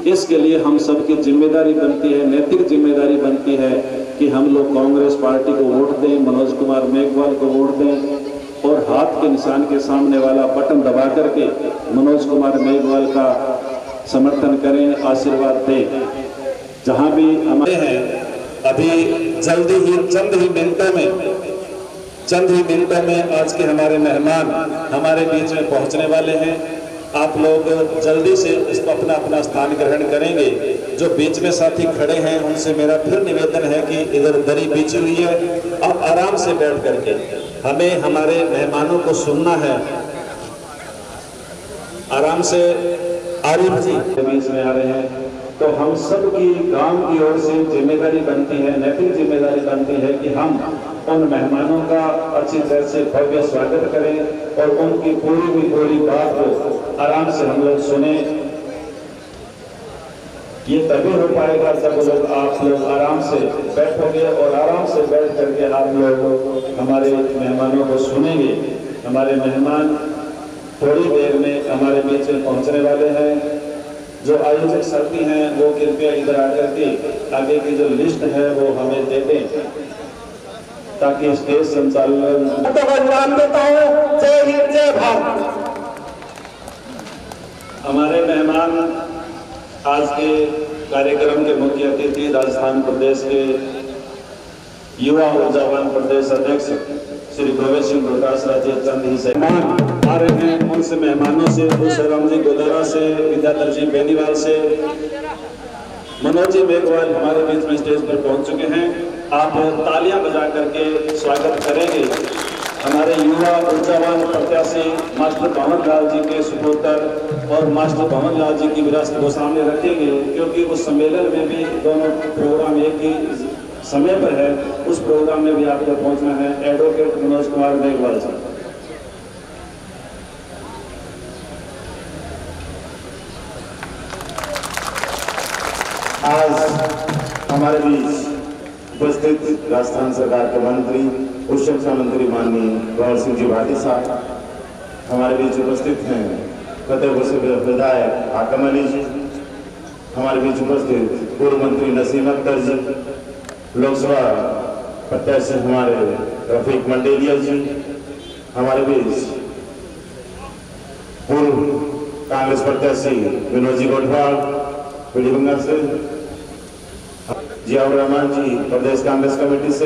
इसके लिए हम सबकी जिम्मेदारी बनती है, नैतिक जिम्मेदारी बनती है कि हम लोग कांग्रेस पार्टी को वोट दें, मनोज कुमार मेघवाल को वोट दें और हाथ के निशान के सामने वाला बटन दबा करके मनोज कुमार मेघवाल का समर्थन करें, आशीर्वाद दें। जहां भी हमारे हैं अभी जल्दी ही चंद ही मिनटों में आज के हमारे मेहमान हमारे बीच में पहुंचने वाले हैं। आप लोग जल्दी से इसको अपना अपना स्थान ग्रहण करेंगे। जो बीच में साथी खड़े हैं उनसे मेरा फिर निवेदन है कि इधर दरी बिछी हुई है, आप आराम से बैठ करके हमें हमारे मेहमानों को सुनना है। आराम से आरिफ जी बीच में आ रहे हैं, तो हम सब की गांव की ओर से जिम्मेदारी बनती है, नैतिक जिम्मेदारी बनती है कि हम उन मेहमानों का अच्छी तरह से भव्य स्वागत करें और उनकी पूरी बात को आराम से हम लोग सुने। ये तभी हो पाएगा जब आप लोग आराम से बैठोगे और आराम से बैठ करके आप लोग हमारे मेहमानों को सुनेंगे। हमारे मेहमान थोड़ी देर में हमारे बीच में पहुंचने वाले हैं। जो आयोजक साथी हैं वो कृपया इधर आकर के आगे की जो लिस्ट है वो हमें दे दें ताकि स्टेज संचालन देता हूं। जय हिंद, जय भारत। हमारे मेहमान आज के कार्यक्रम के मुख्य अतिथि राजस्थान प्रदेश के युवा ऊर्जावान प्रदेश अध्यक्ष श्री गोविंद सिंह प्रकाश राजे चंद ही से आ रहे हैं। उनसे मेहमानों से तुलसीराम जी गोदारा से, विद्याधर जी बेनीवाल से, मनोज जी मेघवाल हमारे बीच में स्टेज पर पहुंच चुके हैं। आप तालियां बजा करके स्वागत करेंगे। हमारे युवा ऊर्जावान प्रत्याशी मास्टर पवन लाल जी के सुपुत्र और मास्टर पवन लाल जी की विरासत को सामने रखेंगे, क्योंकि उस सम्मेलन में भी दोनों प्रोग्राम एक ही समय पर है। उस प्रोग्राम में भी आपको पहुंचना है। एडवोकेट मनोज कुमार मेघवाल जी। आज हमारे बीच उपस्थित राजस्थान सरकार के मंत्री, उच्च शिक्षा मंत्री माननीय गौर सिंह जी भाटी साहब हमारे बीच उपस्थित हैं। फतेहपुर से विधायक हाकम अली जी हमारे बीच उपस्थित, पूर्व मंत्री नसीम अख्तर जी, लोकसभा प्रत्याशी हमारे रफीक मंडेलिया जी हमारे बीच, पूर्व कांग्रेस प्रत्याशी विनोद जी गोठवाल पीढ़ी बंगाल से, जियाउर रहमान जी प्रदेश कांग्रेस कमेटी से,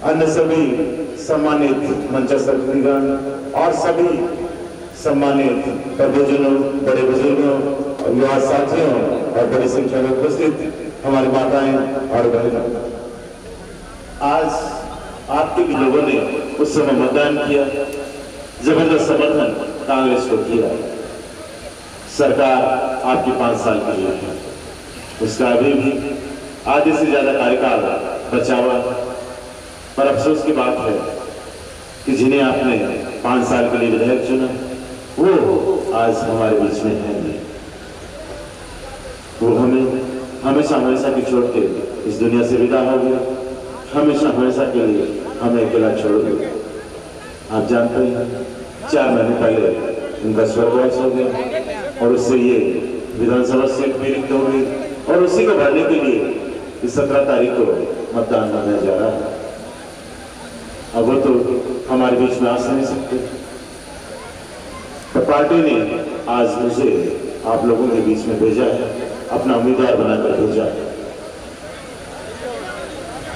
अन्य सभी सम्मानित मंचस्थ अतिथिगण और सभी सम्मानित प्रबुद्धजनों, बड़े बुजुर्गों और युवा साथियों और बड़ी संख्या में उपस्थित हमारी माताएं और बहनें, आज आपके भी लोगों ने उस समय मतदान किया, जबरदस्त समर्थन कांग्रेस को किया। सरकार आपकी 5 साल की है, उसका अभी भी आधे से ज्यादा कार्यकाल बचा हुआ, पर अफसोस की बात है कि जिन्हें आपने 5 साल के लिए विधायक चुना वो आज हमारे बीच में है नहीं। वो हमें हमेशा के छोड़ के इस दुनिया से विदा हो गया, हमेशा के लिए हमें अकेला छोड़ दिया। आप जानते हैं 4 महीने पहले उनका स्वर्गवास हो गया और उससे ये विधानसभा सीट भी रिक्त हो गई और उसी को भरने के लिए इस 17 तारीख को मतदान होने जा रहा है। अब वो तो हमारे बीच में आ नहीं सकते, तो पार्टी ने आज मुझे आप लोगों के बीच में भेजा है, अपना उम्मीदवार बनाकर भेजा है।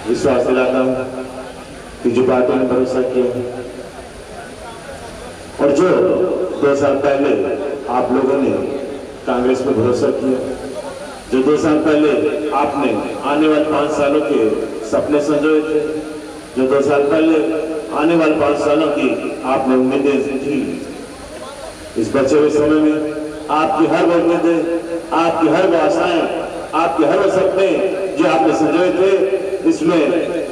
विश्वास दिलाता हूं कि जो पार्टी ने भरोसा किया और जो 2 साल पहले आप लोगों ने कांग्रेस पर भरोसा किया, जो 2 साल पहले आपने आने वाले 5 सालों के सपने संजोए थे, जो 2 साल पहले आने वाले 5 सालों की आपने उम्मीदें थी, इस बचे हुए समय में आपकी हर वो उम्मीदें, आपकी हर वो आशाएं, आपके हर वो सपने जो आपने संजोए थे, इसमें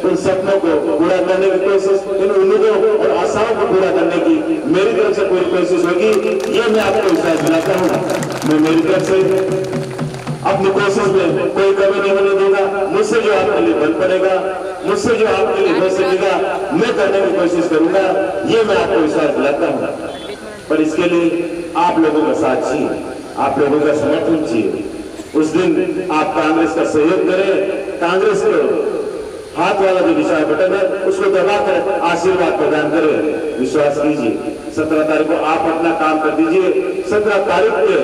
उन सपनों को पूरा करने की कोशिश, इन उम्मीदों और आशाओं को पूरा करने की मेरी तरफ से पूरी कोशिश होगी, ये मैं आपको विश्वास दिलाता हूँ। मैं मेरी तरफ से अपनी कोशिश में कोई कमी नहीं होने दूंगा। मुझसे जो आपके लिए बन पड़ेगा, मुझसे जो आपके लिए हो सकेगा, मैं करने की कोशिश करूंगा, ये मैं आपको विश्वास दिलाता हूँ। पर इसके लिए आप लोगों का साथ चाहिए, आप लोगों का समर्थन चाहिए। उस दिन आप कांग्रेस का सहयोग करें, कांग्रेस को हाथ वाला जो विषय बटन है उसको दबाकर आशीर्वाद प्रदान करें। विश्वास कीजिए 17 तारीख को आप अपना काम कर दीजिए। 17 तारीख के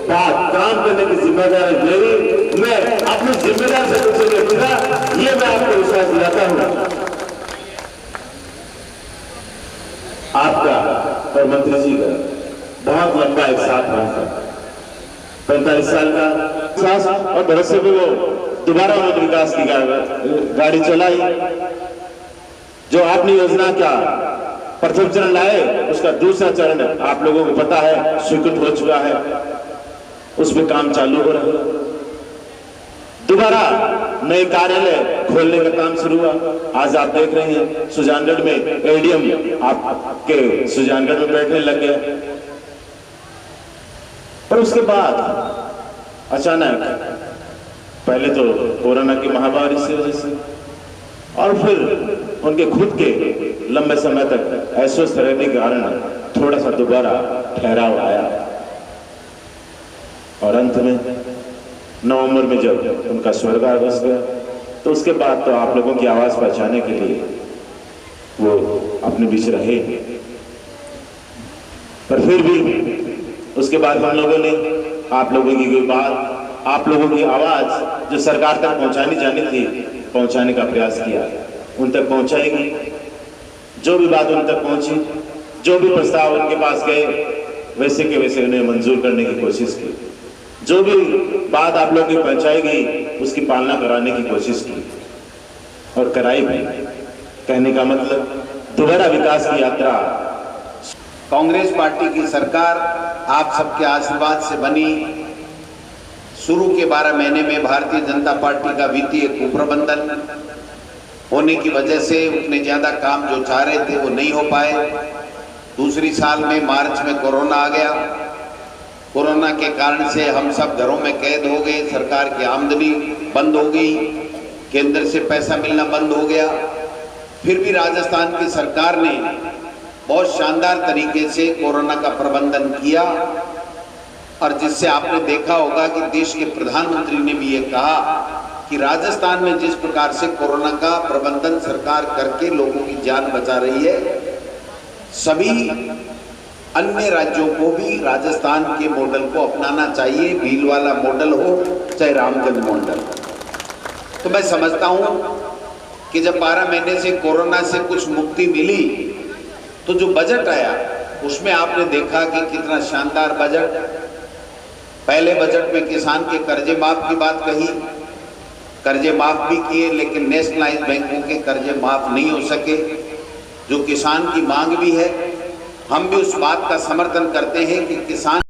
बाद काम करने की जिम्मेदारी मेरी, मैं अपनी जिम्मेदारी से कुछ नहीं दूंगा, ये मैं आपको विश्वास दिलाता हूं। आपका और मंत्री जी का बहुत लंबा एक साथ रहा, 45 साल का साहस और भरोसे पे वो दोबारा उन्होंने विकास की गाड़ी चलाई। जो आपने योजना का प्रथम चरण लाए, उसका दूसरा चरण आप लोगों को पता है स्वीकृत हो चुका है, उसमें काम चालू हो रहा है। दोबारा नए कार्यालय खोलने का काम शुरू हुआ। आज आप देख रहे हैं सुजानगढ़ में एडीएम आपके सुजानगढ़ में बैठने लग गए। और उसके बाद अचानक पहले तो कोरोना की महामारी से वजह से, और फिर उनके खुद के लंबे समय तक अस्वस्थ रहने के कारण थोड़ा सा दोबारा ठहराव आया। और अंत में नवंबर में जब उनका स्वर्गवास गया, तो उसके बाद तो आप लोगों की आवाज पहुंचाने के लिए वो अपने बीच रहे। पर फिर भी उसके बाद हम लोगों ने आप लोगों की कोई बात, आप लोगों की आवाज जो सरकार तक पहुंचानी जानी थी, पहुंचाने का प्रयास किया, उन तक पहुंचाएगी। जो भी बात उन तक पहुंची, जो भी प्रस्ताव उनके पास गए, वैसे के वैसे उन्हें मंजूर करने की कोशिश की। जो भी बात आप लोगों की पहुंचाई गई, उसकी पालना कराने की कोशिश की और कराई भी। कहने का मतलब दोबारा विकास की यात्रा। कांग्रेस पार्टी की सरकार आप सबके आशीर्वाद से बनी। शुरू के 12 महीने में भारतीय जनता पार्टी का वित्तीय कुप्रबंधन होने की वजह से उतने ज्यादा काम जो चाह रहे थे वो नहीं हो पाए। दूसरी साल में मार्च में कोरोना आ गया। कोरोना के कारण से हम सब घरों में कैद हो गए, सरकार की आमदनी बंद हो गई, केंद्र से पैसा मिलना बंद हो गया। फिर भी राजस्थान की सरकार ने बहुत शानदार तरीके से कोरोना का प्रबंधन किया, और जिससे आपने देखा होगा कि देश के प्रधानमंत्री ने भी ये कहा कि राजस्थान में जिस प्रकार से कोरोना का प्रबंधन सरकार करके लोगों की जान बचा रही है, सभी अन्य राज्यों को भी राजस्थान के मॉडल को अपनाना चाहिए। भीलवाला मॉडल हो चाहे रामगंज मॉडल। तो मैं समझता हूं कि जब 12 महीने से कोरोना से कुछ मुक्ति मिली, तो जो बजट आया उसमें आपने देखा कि कितना शानदार बजट। पहले बजट में किसान के कर्जे माफ की बात कही, कर्जे माफ भी किए, लेकिन नेशनलाइज बैंकों के कर्जे माफ नहीं हो सके, जो किसान की मांग भी है। हम भी उस बात का समर्थन करते हैं कि किसान